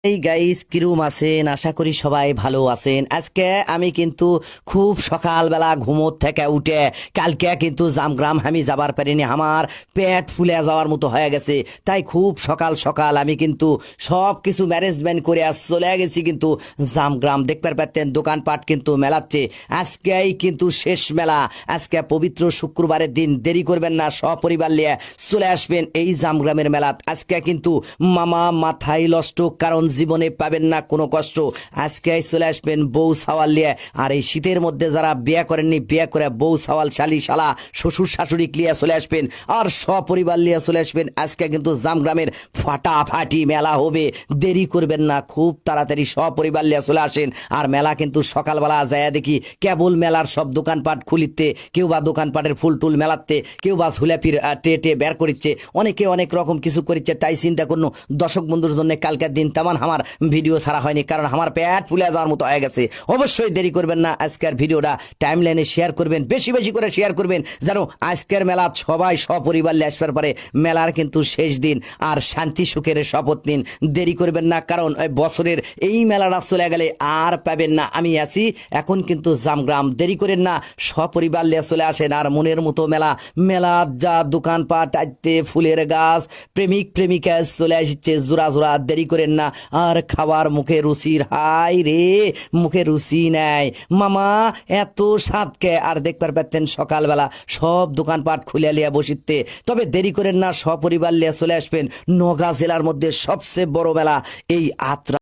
এই গাইস কিরম আছেন? আশা করি সবাই ভালো আছেন। আজকে আমি কিন্তু খুব সকালবেলা ঘুমোর থেকে উঠে কালকে কিন্তু জামগ্রাম আমি যাবার পারিনি, আমার পেট ফুলে যাওয়ার মতো হয়ে গেছে। তাই খুব সকাল সকাল আমি কিন্তু সব কিছু ম্যানেজমেন্ট করে চলে গেছি কিন্তু জামগ্রাম। দেখতে পারতেন দোকানপাট কিন্তু মেলাচ্ছে। আজকেই কিন্তু শেষ মেলা, আজকে পবিত্র শুক্রবারের দিন। দেরি করবেন না, সপরিবার নিয়ে চলে আসবেন এই জামগ্রামের মেলাত। আজকে কিন্তু মামা মাথায় নষ্ট, কারণ জীবনে পাবেন না কোনো কষ্ট। আজকে চলে আসবেন বউ সাওয়াল নিয়ে। আর এই শীতের মধ্যে যারা বিয়ে করেননি, বিয়ে করে বউ সাওয়াল শালি শালা শ্বশুর শাশুড়ি নিয়ে চলে আসবেন আর সপরিবার নিয়ে চলে আসবেন। আজকে কিন্তু জামগ্রামের ফাটাফাটি মেলা হবে, দেরি করবেন না, খুব তাড়াতাড়ি সপরিবার নিয়ে চলে আসেন। আর মেলা কিন্তু সকালবেলা যায় দেখি কেবল মেলার সব দোকানপাট খুলিতে, কেউ বা দোকানপাটের ফুল টুল মেলাতে, কেউ বা ঝুলাপির টে বের করিচ্ছে, অনেকে অনেক রকম কিছু করিচ্ছে। তাই চিন্তা করুন দর্শক বন্ধুর জন্য কালকের দিন তেমন আমার ভিডিও ছাড়া হয়নি, কারণ আমার পেট ফুলে যাওয়ার মতো হয়ে গেছে। অবশ্যই দেরি করবেন না, আজকের ভিডিওটা টাইম লাইনে শেয়ার করবেন, বেশি বেশি করে শেয়ার করবেন, যেন আজকের মেলা সবাই সপরিবার আসবার পরে মেলার কিন্তু শেষ দিন আর শান্তি সুখের শপথ নিন। দেরি করবেন না, কারণ বছরের এই মেলাটা চলে গেলে আর পাবেন না। আমি আছি এখন কিন্তু জামগ্রাম, দেরি করেন না, সপরিবার নিয়ে চলে আসেন। আর মনের মতো মেলা, মেলা যা দোকানপাট আইতে ফুলের গাছ, প্রেমিক প্রেমিকা চলে আসছে জোড়া জোড়া। দেরি করেন না, আর খাবার মুখে রুচির, হাই রে মুখে রুচি নেয় মামা এত স্বাদকে। আর দেখবার পারতেন সকালবেলা সব দোকানপাট খুলে লিয়া বসিতে। তবে দেরি করেন না, সপরিবার লিয়ে চলে আসবেন নওগাঁ জেলার মধ্যে সবচেয়ে বড় মেলা এই আত্রা।